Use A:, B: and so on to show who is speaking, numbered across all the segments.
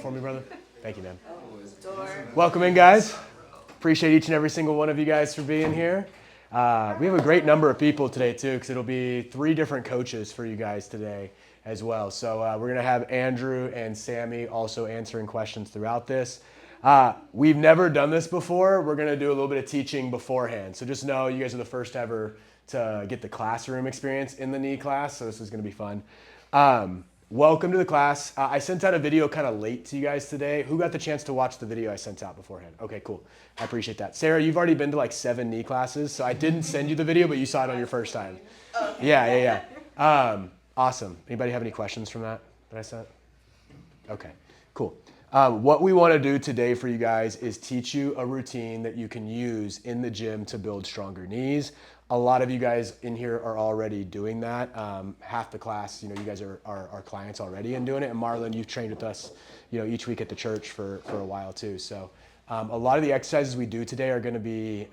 A: For me, brother. Thank you, man. Welcome in, guys. Appreciate each and every single one of you guys for being here. We have a great number of people today, too, because it'll be 3 different coaches for you guys today as well. So we're going to have Andrew and Sammy also answering questions throughout this. We've never done this before. We're going to do a little bit of teaching beforehand. So just know you guys are the first ever to get the classroom experience in the knee class. So this is going to be fun. Welcome to the class. I sent out a video kind of late to you guys today. Who got the chance to watch the video I sent out beforehand? Okay, cool. I appreciate that. Sarah, you've already been to like 7 knee classes, so I didn't send you the video, but you saw it on your first time. Okay. Yeah. Awesome. Anybody have any questions from that I sent? Okay, cool. What we want to do today for you guys is teach you a routine that you can use in the gym to build stronger knees. A lot of you guys in here are already doing that. Half the class, you guys are our clients already and doing it. And Marlon, you've trained with us, each week at the church for a while too. So a lot of the exercises we do today are going to be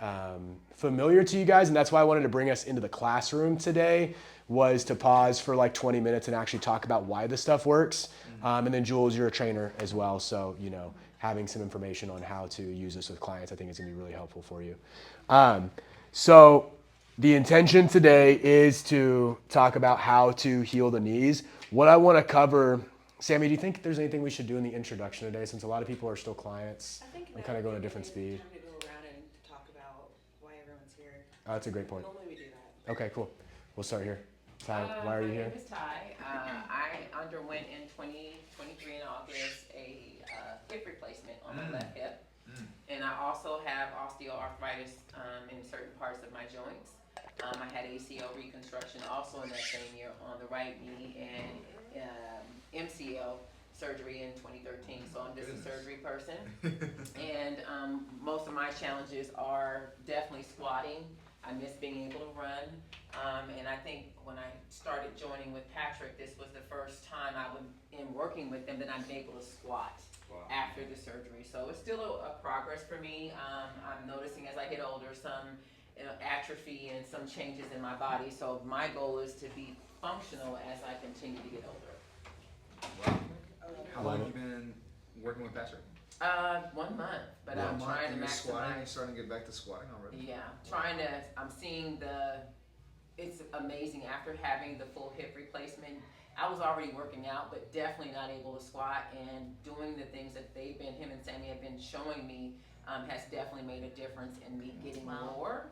A: familiar to you guys, and that's why I wanted to bring us into the classroom today, was to pause for like 20 minutes and actually talk about why this stuff works. And then Jules, you're a trainer as well, so having some information on how to use this with clients, I think is going to be really helpful for you. So the intention today is to talk about how to heal the knees. What I want to cover, Sammy, do you think there's anything we should do in the introduction today, since a lot of people are still clients?
B: I think
A: I'm kind of going at a different speed.
B: Time to go around and talk about why everyone's here.
A: Oh, that's a great point.
B: Normally we do that.
A: Okay, cool. We'll start here. Ty, why are you here?
C: My name is Ty. I underwent in 2023 in August a hip replacement on my left hip. And I also have osteoarthritis in certain parts of my joints. I had ACL reconstruction also in that same year on the right knee, and MCL surgery in 2013. So I'm just a surgery person. And most of my challenges are definitely squatting. I miss being able to run. And I think when I started joining with Patrick, this was the first time in working with them that I'm able to squat after the surgery. So it's still a progress for me. I'm noticing as I get older some atrophy and some changes in my body. So my goal is to be functional as I continue to get older.
D: Wow. How long have you been working with Patrick?
C: 1 month, but
D: 1
C: I'm
D: month,
C: trying to
D: and you're squatting. You're
C: maximize.
D: starting to get back to squatting already.
C: Yeah, I'm seeing it's amazing after having the full hip replacement. I was already working out, but definitely not able to squat, and doing the things that him and Sammy have been showing me has definitely made a difference in me getting more.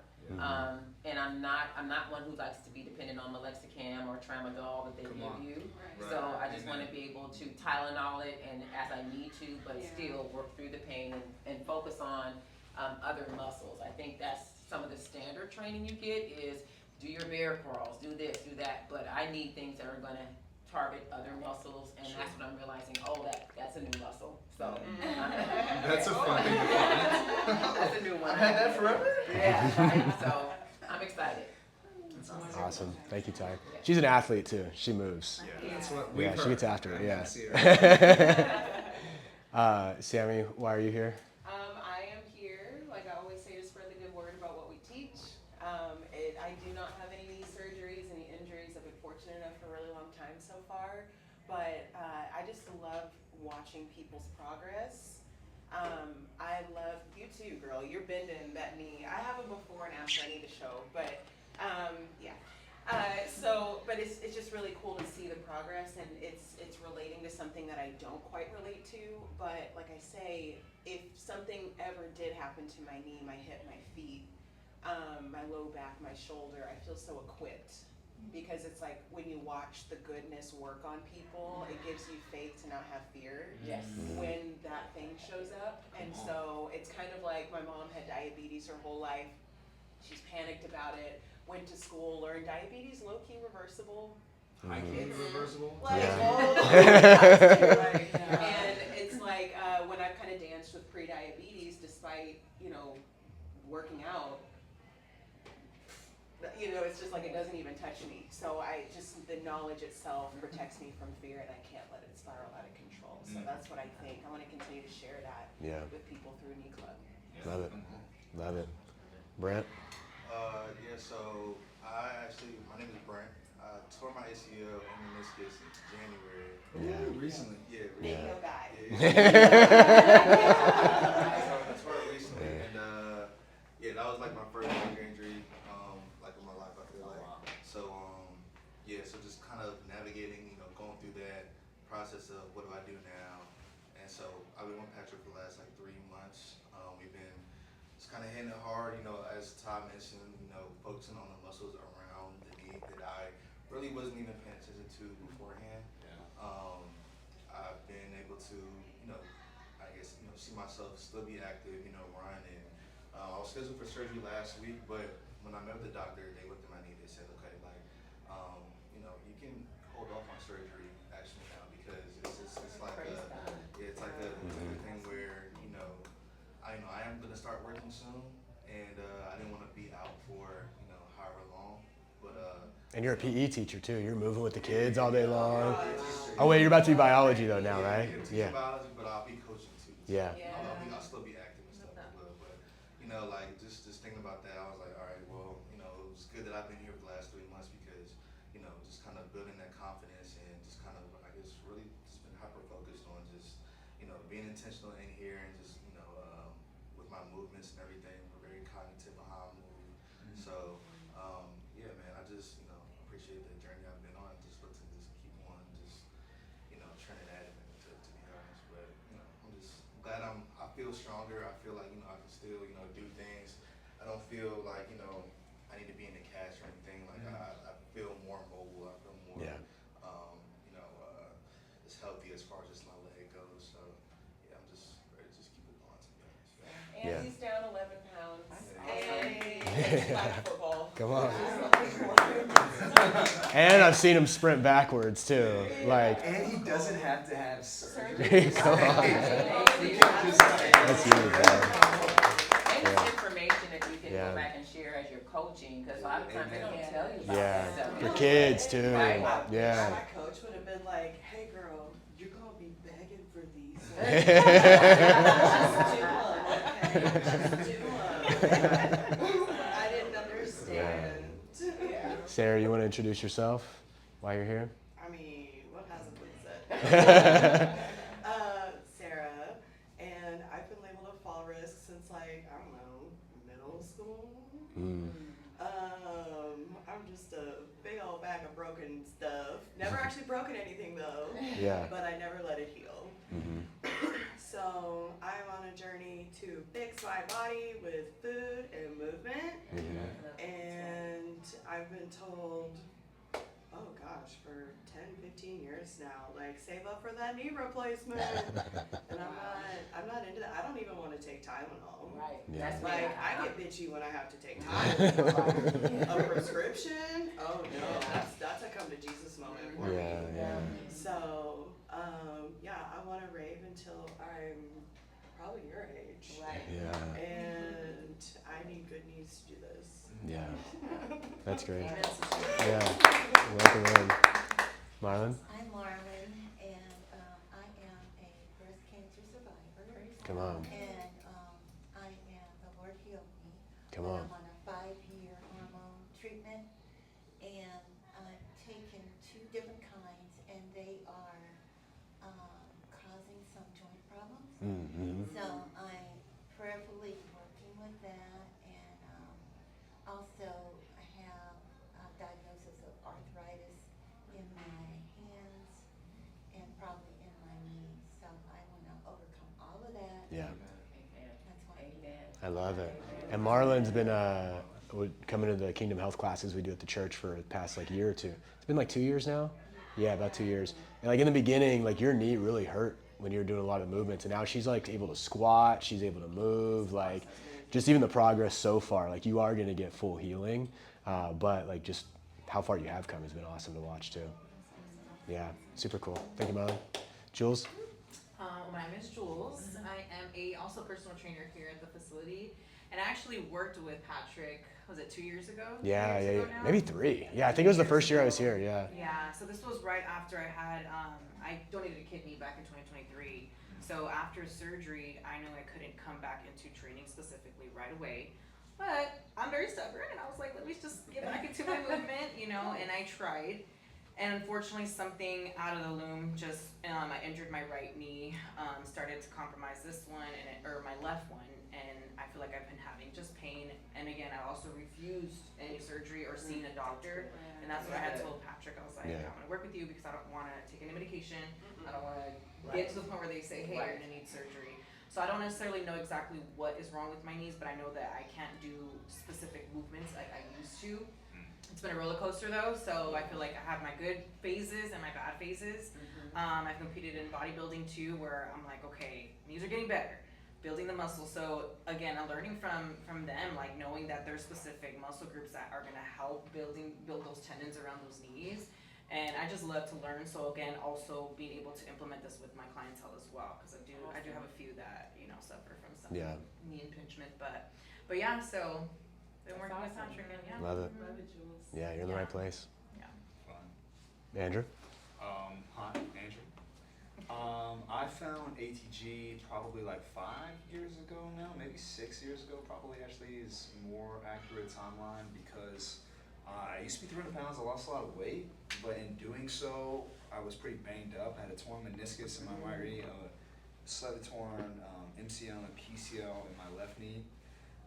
C: And I'm not one who likes to be dependent on Melexicam or Tramadol that they give you.
D: Right.
C: So I just want to be able to Tylenol it and as I need to, but still work through the pain and focus on other muscles. I think that's some of the standard training you get is do your bear crawls, do this, do that, but I need things that are going to target other muscles, and that's what I'm realizing. Oh, that's a new muscle. So
D: That's a fun thing to find.
C: that's a new one.
D: I've had that forever.
C: Yeah, right. So I'm excited.
A: Awesome. Thank you, Ty. She's an athlete too. She moves.
D: Yeah, that's what we've
A: Yeah, she
D: heard.
A: gets after it.
D: I
A: Yeah.
D: see her.
A: Sammy, why are you here?
B: I am here, like I always say, to spread the good word about what we teach. I do not have any knee surgeries, any injuries. I've been fortunate enough for a really long time so far, but I just love watching people's progress. I love you too, girl. You're bending that knee. I have a before and after I need to show, but yeah. But it's just really cool to see the progress, and it's relating to something that I don't quite relate to. But like I say, if something ever did happen to my knee, my hip, my feet, my low back, my shoulder, I feel so equipped. Because it's like when you watch the goodness work on people, it gives you faith to not have fear
C: Yes.
B: when that thing shows up. And so it's kind of like my mom had diabetes her whole life. She's panicked about it, went to school, learned diabetes low-key reversible.
D: High key reversible.
B: Like,
A: Yeah.
B: and it's like when I've kind of danced with pre-diabetes, despite, working out, it's just like it doesn't even touch me. So the knowledge itself protects me from fear, and I can't let it spiral out of control. So that's what I think. I want to continue to share that with people through Knee Club.
A: Love it. Love it. Brent?
E: So my name is Brent. I tore my ACL and meniscus in January.
A: Yeah.
D: Recently.
E: Yeah,
B: Big
E: recently.
B: heel guy.
E: I tore it recently, and that was like my first major injury, like in my life. I feel like. So so just kind of navigating, going through that process of what do I do now, and so I've been with Patrick for the last like 3 months. We've been just kind of hitting it hard, as Todd mentioned, focusing on the muscles around the knee that I really wasn't even paying attention to beforehand. I've been able to, I guess, see myself still be active, run. And I was scheduled for surgery last week, but when I met with the doctor, they looked at my knee. They said, okay, like, you can hold off on surgery actually now because it's like it's like a thing where I am gonna start working soon, and I didn't want to be out for however long, but
A: And you're a PE teacher too. You're moving with the kids all day long. Oh wait, you're about to be biology though now, right?
E: I'm teaching biology, but I'll be coaching too. So
A: Yeah.
E: I'll still be active and stuff as well. But like just thinking about that, I was like, all right, well, it was good that I've been here for the last 3 months because just kind of building that confidence and just kind of I guess really just been hyper focused on just being intentional in here and just with my movements and everything. We're very cognitive of how I move. So man, I just appreciate the journey I've been on. Just look to just keep on just trending at it, to be honest. But I'm just glad I feel stronger. I feel like I can still do things. I don't feel like I need to be in the cast or anything. Like I feel more mobile. I feel more just healthy as far as just my leg goes. So I'm just ready to just keep it going, to be honest.
B: And he's down 11 pounds.
C: Awesome.
B: And he plays flag football.
A: Come on. And I've seen him sprint backwards too. Like,
D: And he doesn't have to have surgery.
A: come on.
D: You can't just
A: That's huge, man.
C: And it's information that you can
A: Yeah.
C: go back and share as you're coaching, because a lot of times they don't tell you about
A: Yeah.
C: that stuff.
A: For kids too.
C: Right.
A: Yeah.
B: My coach would have been like, hey girl, you're going to be begging for these. Just do them. I didn't understand. Yeah.
A: Sarah, you want to introduce yourself while you're here?
B: I mean, what hasn't been said? Sarah, and I've been labeled a fall risk since like, I don't know, middle school. I'm just a big old bag of broken stuff. Never actually broken anything though.
A: Yeah.
B: But I never let it heal. So I'm on a journey to fix my body with food and movement. And I've been told, oh gosh, for 10, 15 years now, like save up for that knee replacement. And I'm not into that. I don't even want to take Tylenol.
C: Right.
A: Yeah.
C: That's
B: Like,
C: me.
B: I get bitchy when I have to take Tylenol. A prescription? Oh no, that's a come to Jesus moment for me.
A: Yeah.
B: So, I want to rave until I'm probably your age.
C: Right.
A: Yeah.
B: And I need good knees to do this.
A: Yeah. That's great.
C: Amen.
A: Yeah. Welcome in. Marlon?
F: I'm Marlon, and I am a breast cancer survivor.
A: Come on.
F: And I am, the Lord healed me.
A: Come
F: And
A: on.
F: I'm on a 5-year hormone treatment, and I've taken 2 different kinds, and they are causing some joint problems. So I'm prayerfully working with that, and also I have a diagnosis of arthritis in my hands and probably in my knees. So I want to overcome all of that.
A: Yeah.
C: Amen.
F: That's why I'm here.
C: Amen.
A: I love it. And Marlon's been coming to the Kingdom Health classes we do at the church for the past year or 2. It's been 2 years now. Yeah, about 2 years. And in the beginning, your knee really hurt when you were doing a lot of movements, and now she's able to squat. She's able to move. Just even the progress so far. You are going to get full healing, but just how far you have come has been awesome to watch too. Yeah, super cool. Thank you, Marlon. Jules.
G: My name is Jules. I am also a personal trainer here at the facility, and I actually worked with Patrick. Was it 2 years ago?
A: Yeah,
G: 2
A: yeah,
G: years ago now?
A: maybe 3. Yeah, I think it was the first year I was here. Yeah.
G: Yeah. So this was right after I had I donated a kidney back in 2023. So after surgery, I knew I couldn't come back into training specifically right away. But I'm very stubborn, and I was like, let me just get back into my movement, you know, and I tried. And unfortunately, something out of the loom just, I injured my right knee, started to compromise this one, or my left one, and I feel like I've been having just pain. And again, I also refused any surgery or seeing a doctor, and that's what I had told Patrick. I was like,
A: Yeah.
G: I'm gonna work with you because I don't wanna take any medication. I don't wanna get to the point where they say, hey, you're gonna need surgery. So I don't necessarily know exactly what is wrong with my knees, but I know that I can't do specific movements like I used to. It's been a roller coaster though, so I feel like I have my good phases and my bad phases. I've competed in bodybuilding too, where I'm like, okay, knees are getting better, building the muscle. So again, I'm learning from them, like knowing that there's specific muscle groups that are gonna help build those tendons around those knees. And I just love to learn. So again, also being able to implement this with my clientele as well, because I do have a few that suffer from some knee impingement. But yeah, so been working with Patrick and
A: Love it.
B: Love it, Jules.
A: Yeah, you're in the right place.
D: Fun.
A: Andrew?
D: Hi, Andrew. I found ATG probably like 5 years ago now, maybe 6 years ago, probably actually is more accurate timeline, because I used to be 300 pounds, I lost a lot of weight, but in doing so, I was pretty banged up. I had a torn meniscus in my right knee, a slightly torn MCL and PCL in my left knee.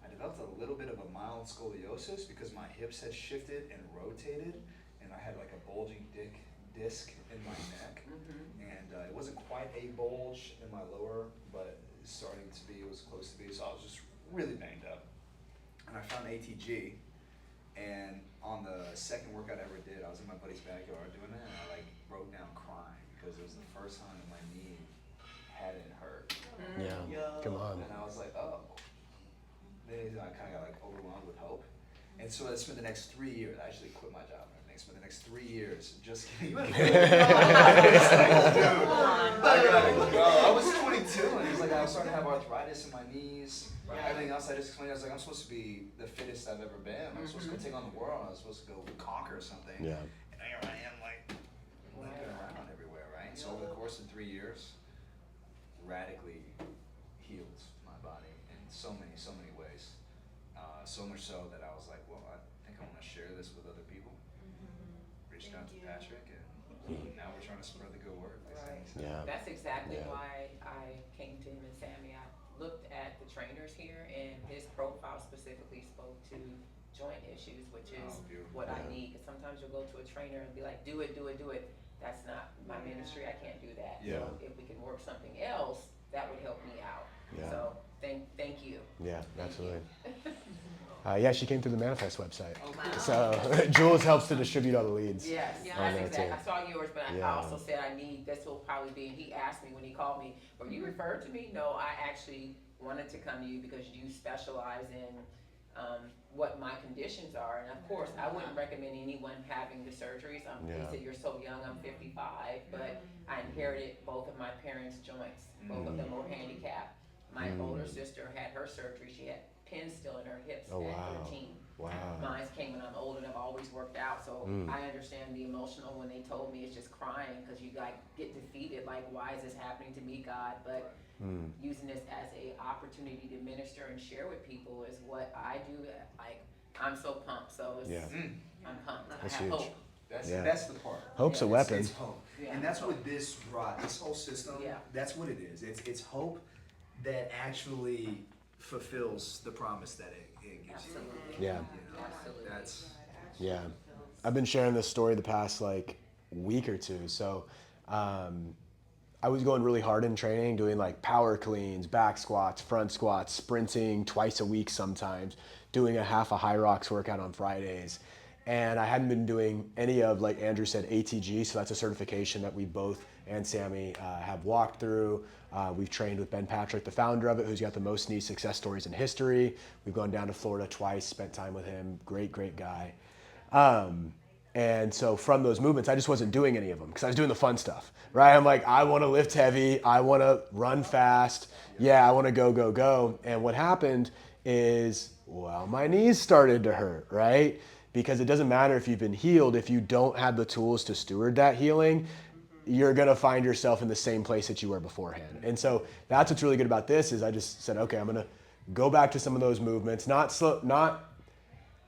D: I developed a little bit of a mild scoliosis because my hips had shifted and rotated, and I had like a bulging disc in my neck, and it wasn't quite a bulge in my lower, but it's starting to be, it was close to be, so I was just really banged up. And I found ATG, and on the second workout I ever did, I was in my buddy's backyard doing that, and I like broke down crying because it was the first time that my knee hadn't hurt.
A: Yeah. Come on.
D: And I was like, oh. Then I kind of got like overwhelmed with hope. And so I spent the next 3 years, I actually quit my job and everything, spent the next 3 years just getting I was 22 and it was like I was starting to have arthritis in my knees. Everything else I just explained, I was like, I'm supposed to be the fittest I've ever been. I'm supposed to go take on the world. I was supposed to go conquer something.
A: Yeah.
D: And here I am like limping around everywhere, right? So over the course of 3 years, radically healed my body in so many ways. So much so that I was like, well, I think I want to share this with other people. Reached out to Patrick, and now we're trying to spread the good word.
C: Right.
A: Yeah.
C: That's exactly
A: Yeah.
C: why I came to him and Sammy. I looked at the trainers here, and his profile specifically spoke to joint issues, which is what I need. Because sometimes you'll go to a trainer and be like, do it. That's not my ministry. I can't do that.
A: Yeah.
C: So if we can work something else, that would help me out.
A: Yeah.
C: So thank you.
A: Yeah, absolutely. Yeah, she came through the Manifest website. So Jules helps to distribute all the leads.
C: Yes,
G: Yeah.
C: that's
A: On there,
C: exactly.
A: too.
C: I saw yours, but I
A: Yeah.
C: also said I need, this will probably be, and he asked me when he called me, were you referred to me? No, I actually wanted to come to you because you specialize in what my conditions are. And of course, I wouldn't recommend anyone having the surgeries. He
A: Yeah.
C: said, you're so young, I'm 55, but I inherited both of my parents' joints. Both of them were handicapped. My older sister had her surgery. She had pins still in her hips
A: Oh,
C: at
A: wow.
C: 13.
A: Wow.
C: Mine came when I'm old and I've always worked out, so I understand the emotional when they told me it's just crying because you like get defeated, like why is this happening to me, God? But using this as a opportunity to minister and share with people is what I do. Like I'm so pumped, so it's,
A: Yeah.
C: I'm pumped.
A: That's
C: I have
A: huge.
C: hope.
D: That's the part.
A: Hope's a weapon.
D: It's hope.
C: Yeah.
D: And that's what this brought, this whole system,
C: Yeah.
D: that's what it is. It's hope that actually fulfills the promise that it gives you.
C: Absolutely.
A: Yeah.
D: You know,
C: Absolutely.
D: that's,
A: Yeah. I've been sharing this story the past like week or two. So I was going really hard in training, doing like power cleans, back squats, front squats, sprinting twice a week sometimes, doing a half a high rocks workout on Fridays. And I hadn't been doing any of, like Andrew said, ATG, so that's a certification that we both and Sammy have walked through. We've trained with Ben Patrick, the founder of it, who's got the most knee success stories in history. We've gone down to Florida twice, spent time with him, great guy. And so from those movements, I just wasn't doing any of them because I was doing the fun stuff, right? I'm like, I want to lift heavy, I want to run fast, I want to go. And what happened is, well, my knees started to hurt, right? Because it doesn't matter if you've been healed, if you don't have the tools to steward that healing, you're gonna find yourself in the same place that you were beforehand. And so that's what's really good about this is I just said, okay, I'm gonna go back to some of those movements, not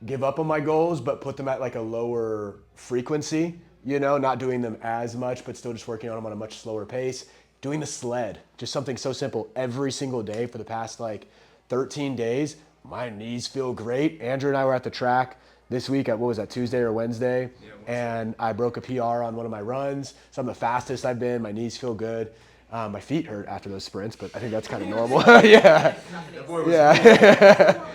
A: give up on my goals, but put them at like a lower frequency, you know, not doing them as much, but still just working on them on a much slower pace. Doing the sled, just something so simple every single day for the past like 13 days. My knees feel great. Andrew and I were at the track this week at, what was that, Tuesday or Wednesday?
D: Yeah,
A: and I broke a PR on one of my runs. So I'm the fastest I've been. My knees feel good. My feet hurt after those sprints, but I think that's kind of normal. Yeah. Yeah.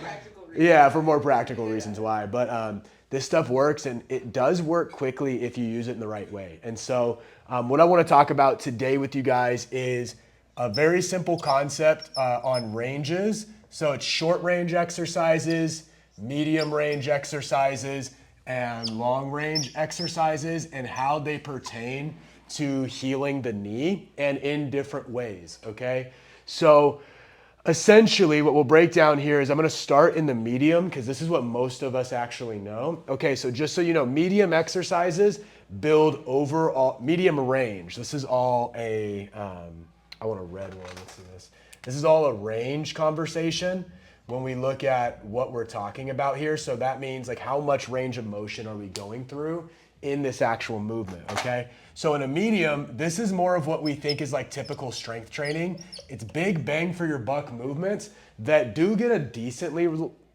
A: Yeah, for more practical reasons why. But this stuff works, and it does work quickly if you use it in the right way. And so what I want to talk about today with you guys is a very simple concept on ranges. So it's short range exercises, medium range exercises, and long range exercises, and how they pertain to healing the knee and in different ways, okay? So essentially what we'll break down here is I'm going to start in the medium because this is what most of us actually know. Okay, so just so you know, medium exercises build overall, medium range. This is all a, I want a red one, let's see this. This is all a range conversation when we look at what we're talking about here. So that means like how much range of motion are we going through in this actual movement, okay? So in a medium, this is more of what we think is like typical strength training. It's big bang for your buck movements that do get a decently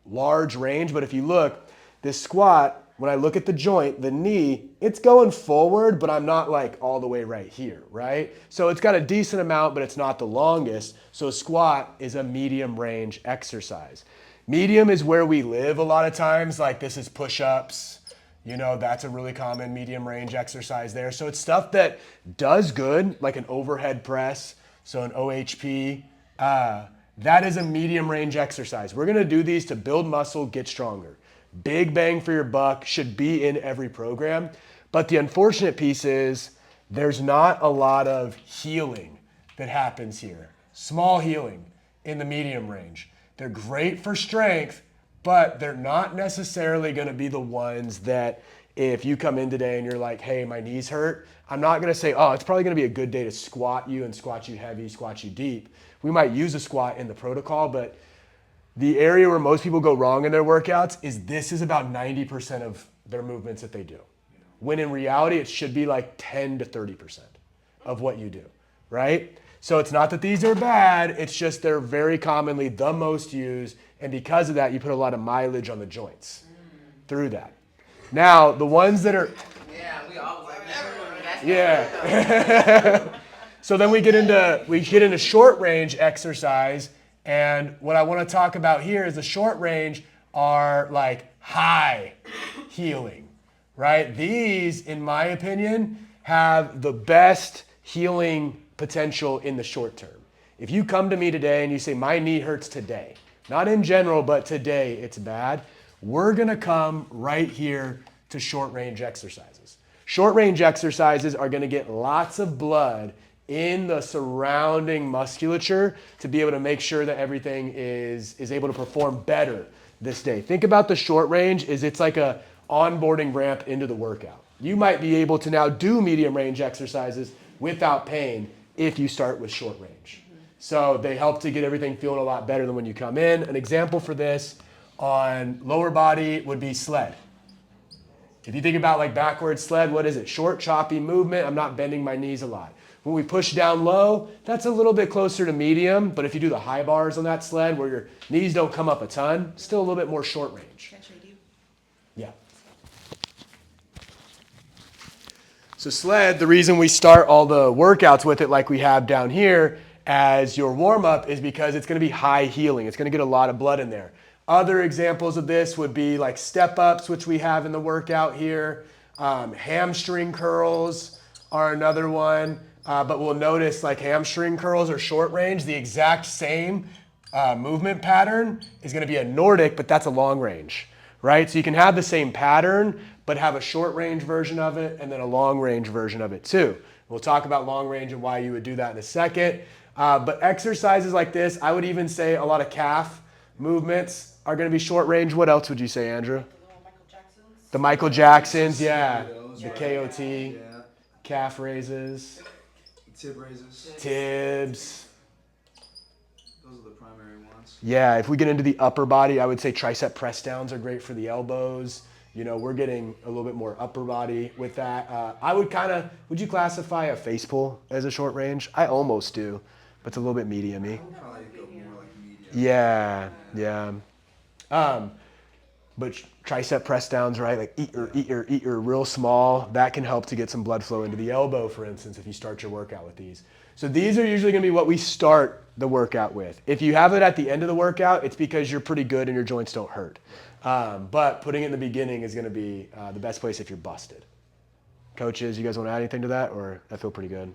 A: large range, but if you look, this squat, when I look at the joint, the knee, it's going forward, but I'm not like all the way right here, right? So it's got a decent amount, but it's not the longest. So squat is a medium range exercise. Medium is where we live a lot of times, like this is push-ups. You know, that's a really common medium range exercise there. So it's stuff that does good, like an overhead press, so an OHP. That is a medium range exercise. We're gonna do these to build muscle, get stronger. Big bang for your buck, should be in every program. But the unfortunate piece is there's not a lot of healing that happens here. Small healing in the medium range. They're great for strength, but they're not necessarily going to be the ones that if you come in today and you're like, hey, my knees hurt, I'm not going to say, oh, it's probably going to be a good day to squat you and squat you heavy, squat you deep. We might use a squat in the protocol, but the area where most people go wrong in their workouts is this is about 90% of their movements that they do. When in reality, it should be like 10 to 30% of what you do, right? So it's not that these are bad, it's just they're very commonly the most used, and because of that, you put a lot of mileage on the joints through that. Now, the ones that are...
C: Yeah, we all like that.
A: Yeah. So then we get into short range exercise, and what I want to talk about here is the short range are like high healing, right? These, in my opinion, have the best healing potential in the short term. If you come to me today and you say, my knee hurts today, not in general, but today it's bad, we're gonna come right here to short range exercises. Short range exercises are gonna get lots of blood in the surrounding musculature to be able to make sure that everything is able to perform better this day. Think about the short range is it's like a onboarding ramp into the workout. You might be able to now do medium range exercises without pain if you start with short range. So they help to get everything feeling a lot better than when you come in. An example for this on lower body would be sled. If you think about like backward sled, what is it? Short, choppy movement. I'm not bending my knees a lot. When we push down low, that's a little bit closer to medium, but if you do the high bars on that sled where your knees don't come up a ton, still a little bit more short range.
G: Can I trade you?
A: Yeah. So sled, the reason we start all the workouts with it like we have down here as your warm-up is because it's going to be high healing. It's going to get a lot of blood in there. Other examples of this would be like step-ups, which we have in the workout here. Hamstring curls are another one. But we'll notice like hamstring curls are short range. The exact same movement pattern is going to be a Nordic, but that's a long range, right? So you can have the same pattern, but have a short range version of it and then a long range version of it too. We'll talk about long range and why you would do that in a second. But exercises like this, I would even say a lot of calf movements are going to be short range. What else would you say, Andrew? The Michael Jacksons, yeah. The KOT,
D: Yeah.
A: calf raises.
D: Tib raises.
A: Tibs.
D: Those are the primary ones.
A: Yeah, if we get into the upper body, I would say tricep press downs are great for the elbows. You know, we're getting a little bit more upper body with that. I would would you classify a face pull as a short range? I almost do, but it's a little bit medium-y.
D: I would probably go more like medium.
A: Yeah, yeah. But tricep press downs, right? Like eat your real small. That can help to get some blood flow into the elbow, for instance, if you start your workout with these. So these are usually gonna be what we start the workout with. If you have it at the end of the workout, it's because you're pretty good and your joints don't hurt. But putting it in the beginning is gonna be the best place if you're busted. Coaches, you guys wanna add anything to that, or I feel pretty good?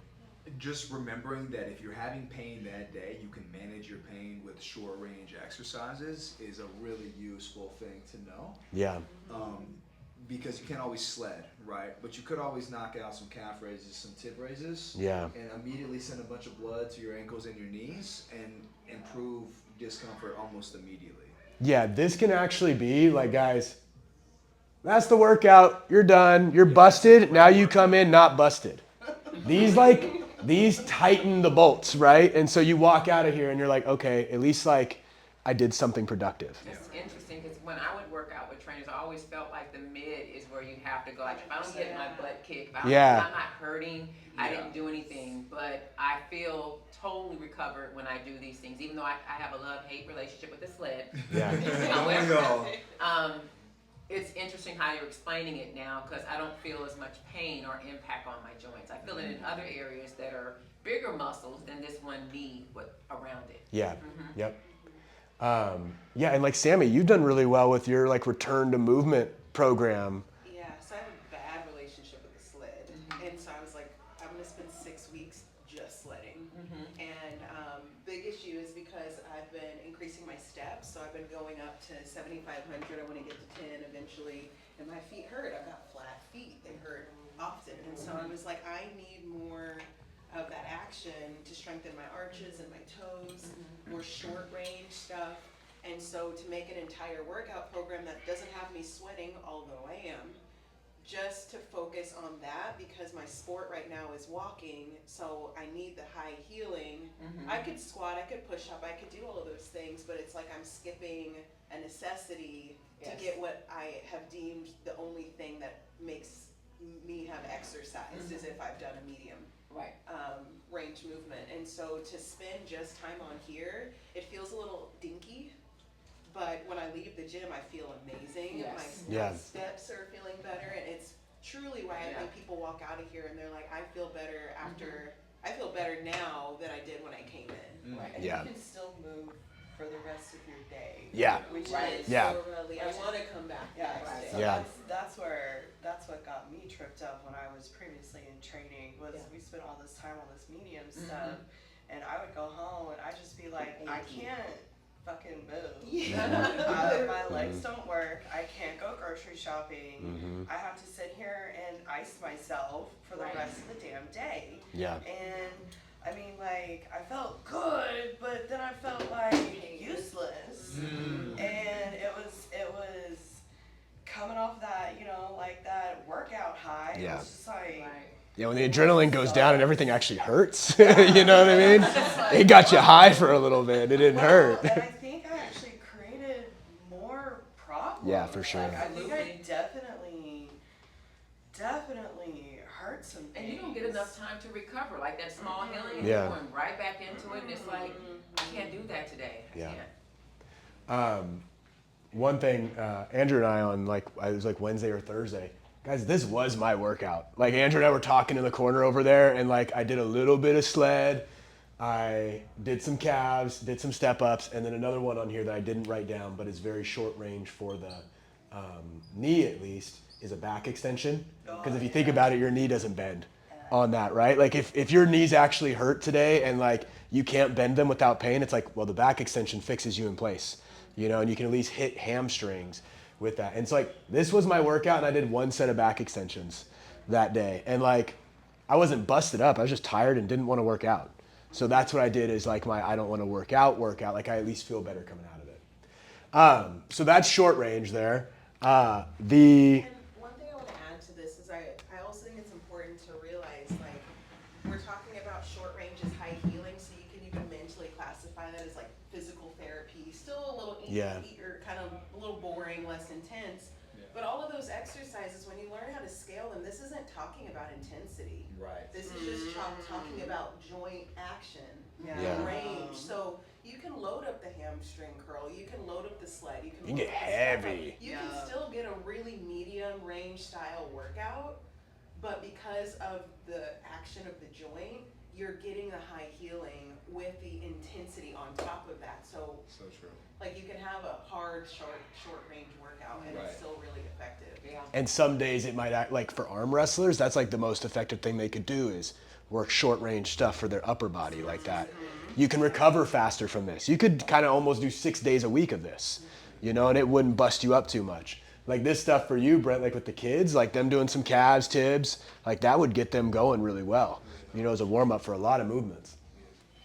D: Just remembering that if you're having pain that day, you can manage your pain with short range exercises is a really useful thing to know.
A: Yeah.
D: Because you can't always sled, right? But you could always knock out some calf raises, some tib raises,
A: Yeah.
D: and immediately send a bunch of blood to your ankles and your knees and improve discomfort almost immediately.
A: Yeah, this can actually be like, guys, that's the workout. You're done. You're busted. Now you come in not busted. These tighten the bolts, right? And so you walk out of here and you're like, okay, at least like I did something productive.
C: It's interesting because when I would work out with trainers, I always felt like the mid is where you have to go. Like if I don't get my butt kicked, if I'm not hurting, I didn't do anything. But I feel totally recovered when I do these things, even though I have a love-hate relationship with the sled.
A: Yeah.
C: However, it's interesting how you're explaining it now because I don't feel as much pain or impact on my joints. I feel it in other areas that are bigger muscles than this one need around it.
A: Yeah. Yep. Yeah, and like Sammy, you've done really well with your like return to movement program.
B: Yeah, so I have a bad relationship with the sled, and so I was like, I'm gonna spend 6 weeks just sledding. And big issue is because I've been increasing my steps, so I've been going up to 7,500. I want to get to 10 eventually, and my feet hurt. I've got flat feet; they hurt often, and so I was like, I need more of that action to strengthen my arches and my toes, more short range stuff. And so to make an entire workout program that doesn't have me sweating, although I am, just to focus on that because my sport right now is walking, so I need the high heeling. I could squat, I could push up, I could do all of those things, but it's like I'm skipping a necessity to get what I have deemed the only thing that makes me have exercise is if I've done a medium range movement. And so to spend just time on here, it feels a little dinky, but when I leave the gym, I feel amazing. My steps are feeling better, and it's truly why I think people walk out of here and they're like, I feel better after, I feel better now than I did when I came in.
H: And you can still move for the rest of your day.
B: Which is
A: Yeah.
B: so really, I want to come back.
H: Yeah,
B: next
H: so
B: day.
H: that's what got me tripped up when I was previously in training was we spent all this time on this medium stuff, and I would go home and I'd just be like, I can't fucking move. My legs don't work. I can't go grocery shopping. I have to sit here and ice myself for the rest of the damn day.
A: Yeah.
H: And I mean, like, I felt good, but then I felt like useless. And it was coming off that, like that workout high.
A: Yeah.
H: It was just like.
A: Yeah, when the adrenaline goes down and everything actually hurts, you know what I mean? It got you high for a little bit. It didn't hurt.
H: And I think I actually created more problems.
A: Yeah, for sure.
H: Like, I think I definitely hurt some things.
C: And you don't get enough time to recover. Like that small healing, and
A: Yeah.
C: you're going right back into it, and it's like, I can't do that today. I
A: Yeah.
C: can't.
A: One thing, Andrew and I on it was like Wednesday or Thursday, guys, this was my workout. Like Andrew and I were talking in the corner over there, and like I did a little bit of sled, I did some calves, did some step ups, and then another one on here that I didn't write down, but is very short range for the knee at least, is a back extension. Because if you think about it, your knee doesn't bend on that, right? Like if your knees actually hurt today and like you can't bend them without pain, it's like, well, the back extension fixes you in place, and you can at least hit hamstrings with that. And it's like, this was my workout, and I did one set of back extensions that day. And like, I wasn't busted up. I was just tired and didn't want to work out. So that's what I did is like I don't want to workout. Like I at least feel better coming out of it. So that's short range there.
B: And one thing I want to add to this is I also think it's important to realize, like, we're talking about short range as high healing, so you can even mentally classify that as like
A: Yeah.
B: Or kind of a little boring, less intense. But all of those exercises, when you learn how to scale them, this isn't talking about intensity.
D: Right.
B: This is just talking about joint action
A: Yeah.
B: and range. So you can load up the hamstring curl, you can load up the sled, you can
A: get
B: load up the
A: heavy.
B: step up. You can still get a really medium range style workout, but because of the action of the joint, you're getting the high healing with the intensity on top of that. So
D: true.
B: like you can have a hard, short range workout and it's still really effective.
C: Yeah.
A: And some days it might act like for arm wrestlers, that's like the most effective thing they could do is work short range stuff for their upper body like that. You can recover faster from this. You could kind of almost do 6 days a week of this, you know, and it wouldn't bust you up too much. Like this stuff for you, Brent, like with the kids, like them doing some calves, tibs, like that would get them going really well, you know, as a warm up for a lot of movements.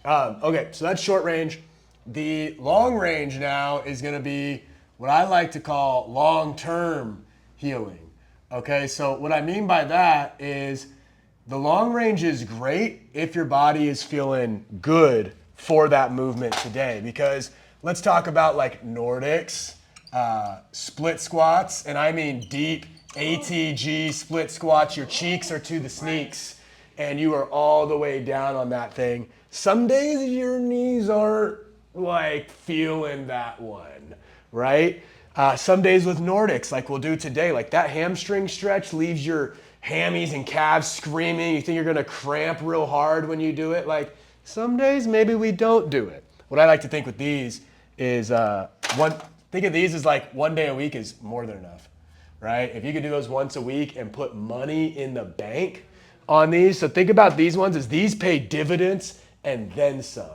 A: Okay, so that's short range. The long range now is going to be what I like to call long-term healing. Okay, so what I mean by that is the long range is great if your body is feeling good for that movement today, because let's talk about like Nordics, split squats, and I mean deep ATG split squats. Your cheeks are to the sneaks and you are all the way down on that thing. Some days your knees aren't like feeling that one, right? Some days with Nordics, like we'll do today, like that hamstring stretch leaves your hammies and calves screaming. You think you're gonna cramp real hard when you do it. Like some days maybe we don't do it. What I like to think with these is think of these as like 1 day a week is more than enough, right? If you could do those once a week and put money in the bank on these. So think about these ones as these pay dividends and then some.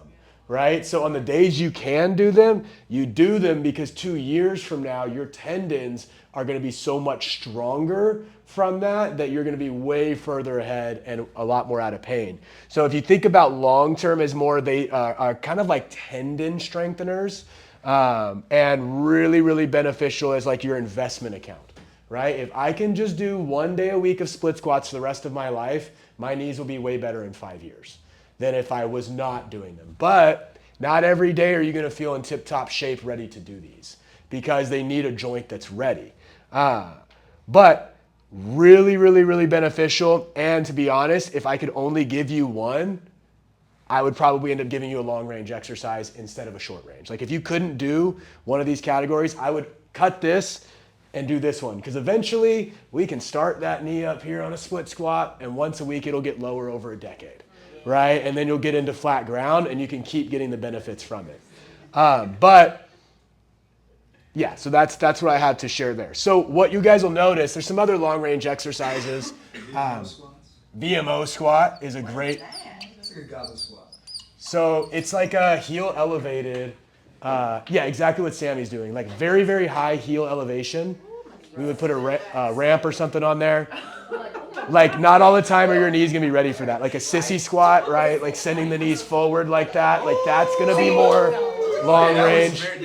A: Right? So on the days you can do them, you do them because 2 years from now, your tendons are going to be so much stronger from that you're going to be way further ahead and a lot more out of pain. So if you think about long-term as more, they are kind of like tendon strengtheners and really, really beneficial as like your investment account, right? If I can just do 1 day a week of split squats for the rest of my life, my knees will be way better in 5 years than if I was not doing them. But not every day are you going to feel in tip-top shape ready to do these because they need a joint that's ready. But really, really, really beneficial. And to be honest, if I could only give you one, I would probably end up giving you a long range exercise instead of a short range. Like if you couldn't do one of these categories, I would cut this and do this one, because eventually we can start that knee up here on a split squat and once a week it'll get lower over a decade. Right? And then you'll get into flat ground and you can keep getting the benefits from it. But yeah, so that's what I had to share there. So what you guys will notice, there's some other long range exercises. VMO squat is a great.
D: That's a good goblet squat.
A: So it's like a heel elevated. Yeah, exactly what Sammy's doing. Like very, very high heel elevation. We would put a ramp or something on there. Like not all the time are your knees gonna be ready for that. Like a sissy squat, right? Like sending the knees forward like that. Like that's gonna be more long range. I'll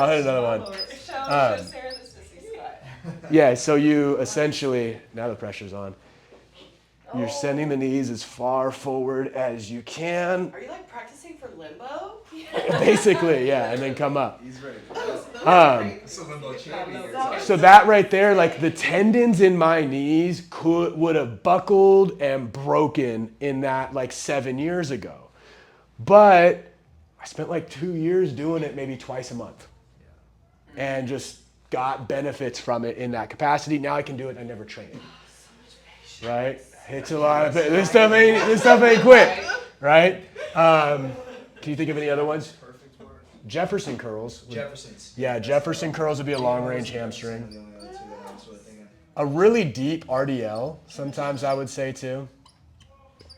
A: hit another one.
B: Show Sarah the sissy squat.
A: Yeah, so you essentially, now the pressure's on. You're sending the knees as far forward as you can.
H: Are you like practicing for limbo?
A: Basically, yeah, and then come up.
D: He's ready.
H: That's
D: a limbo champion.
A: So that right there, like the tendons in my knees would have buckled and broken in that like 7 years ago. But I spent like 2 years doing it maybe twice a month and just got benefits from it in that capacity. Now I can do it. I never train it. Right? It's a lot of this stuff ain't quick. Right? Can you think of any other ones?
D: Perfect word.
A: Jefferson curls.
D: Jefferson's.
A: Yeah, Jefferson curls would be a long range hamstring.
D: The only other two that I'm sort of thinking.
A: A really deep RDL, sometimes I would say too.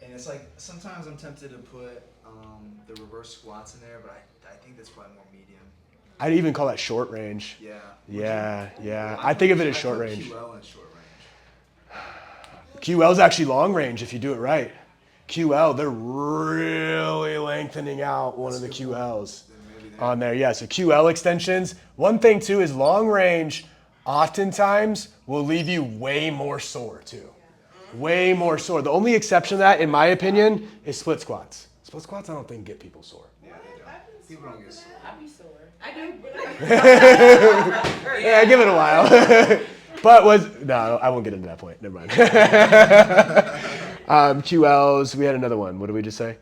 D: And it's like sometimes I'm tempted to put the reverse squats in there, but I think that's probably more medium.
A: I'd even call that short range.
D: Yeah.
A: Yeah. I think of it as short range.
D: QL in short range.
A: QL's actually long range if you do it right. QL, they're really lengthening out one of the QLs on there. Yeah, so QL extensions. One thing too is long range oftentimes will leave you way more sore too. Way more sore. The only exception to that, in my opinion, is split squats. Split squats, I don't think get people sore.
D: Yeah, they don't. People don't get sore.
C: I be sore.
G: I do.
A: Yeah, give it a while. But no, I won't get into that point. Never mind. QLs, we had another one. What did we just say?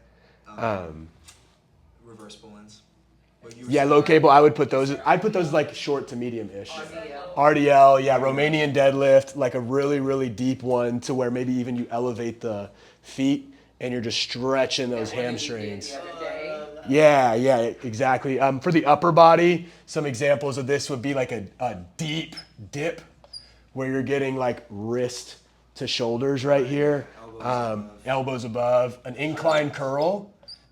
D: Reverse pull-ins.
A: Yeah, low cable. I'd put those like short to medium-ish. RDL, yeah, Romanian deadlift, like a really, really deep one to where maybe even you elevate the feet and you're just stretching those hamstrings.
C: The other day.
A: Yeah, exactly. For the upper body, some examples of this would be like a deep dip where you're getting like wrist to shoulders right here, elbows above. An incline curl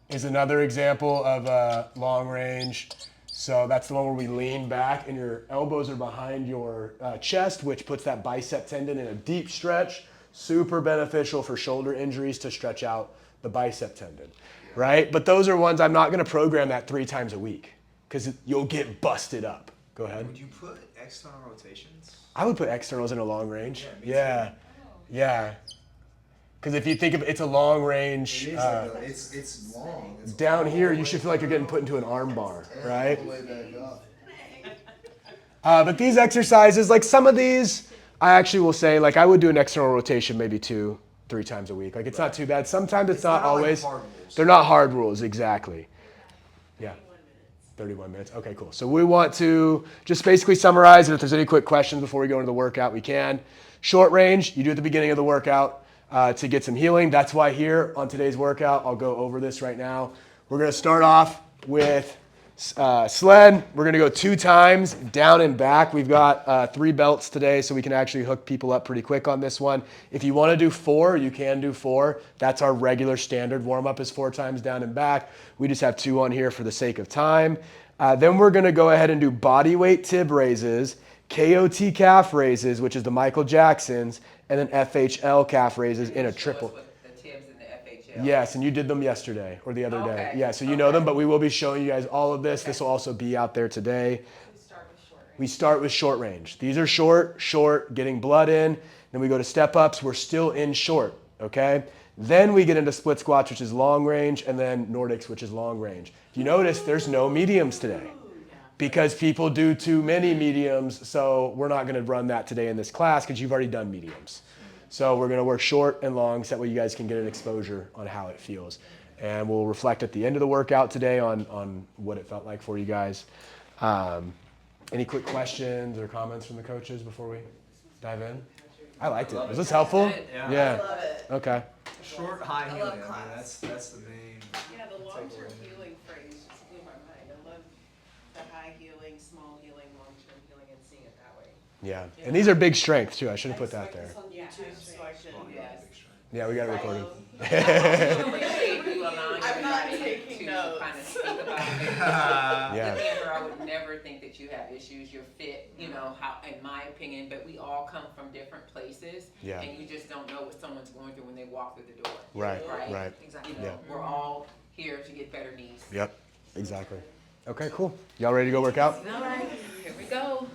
A: is another example of long range. So that's the one where we lean back and your elbows are behind your chest, which puts that bicep tendon in a deep stretch. Super beneficial for shoulder injuries to stretch out the bicep tendon, right? But those are ones I'm not gonna program that 3 times a week because you'll get busted up. Go ahead.
D: Would you put external rotations?
A: I would put externals in a long range.
D: Yeah,
A: Yeah. Because if you think of it's a long range,
D: It is it's long. It's
A: down
D: all
A: here
D: the
A: you
D: way
A: should feel like you're getting put into an arm bar, right?
E: All the way back up.
A: But these exercises, like some of these, I actually will say, like I would do an external rotation maybe 2-3 times a week. Like it's not too bad. Sometimes it's not
D: not like
A: always.
D: hard rules.
A: They're not hard rules, exactly. Yeah. 31 minutes. Okay, cool. So we want to just basically summarize, and if there's any quick questions before we go into the workout, we can. Short range, you do at the beginning of the workout to get some healing. That's why here on today's workout, I'll go over this right now. We're going to start off with sled. We're going to go 2 times down and back. We've got 3 belts today, so we can actually hook people up pretty quick on this one. If you want to do 4, you can do 4. That's our regular standard warm-up is 4 times down and back. We just have 2 on here for the sake of time. Then we're going to go ahead and do body weight tib raises, KOT calf raises, which is the Michael Jacksons, and then FHL calf raises in a triple.
C: The TIBs and the FHL.
A: Yes, and you did them yesterday or the other day.
C: Okay.
A: Yeah, so you know them, but we will be showing you guys all of this. This will also be out there today. We start with short range. These are short, getting blood in. Then we go to step ups. We're still in short, okay? Then we get into split squats, which is long range, and then Nordics, which is long range. If you notice, there's no mediums today because people do too many mediums, so we're not gonna run that today in this class because you've already done mediums. So we're gonna work short and long so that way you guys can get an exposure on how it feels. And we'll reflect at the end of the workout today on what it felt like for you guys. Any quick questions or comments from the coaches before we dive in? I liked it. Was this helpful? Yeah.
H: Love it.
A: Okay.
D: Short, high
H: I
D: healing.
H: love
D: I mean,
H: class.
D: that's the main.
B: Yeah, the long-term healing phrase just blew my mind. I love the high healing, small healing, long-term healing, and seeing it that way.
A: Yeah. And these are big strengths too. I should have put that there.
H: On YouTube, so I can.
C: Yes.
A: Yeah, we got it recorded.
C: Appreciate you allowing
H: I'm not
C: everybody
H: taking
C: to
H: notes.
C: kind of speak about it.
A: Yeah.
C: Amber, I would never think that you have issues. You're fit, you know, how, in my opinion, but we all come from different places.
A: Yeah.
C: And you just don't know what someone's going through when they walk through the door.
A: Right, right.
C: Exactly. You know,
A: Yeah.
C: we're all here to get better knees.
A: Yep. Exactly. Okay, cool. Y'all ready to go work out?
C: All right, here we go.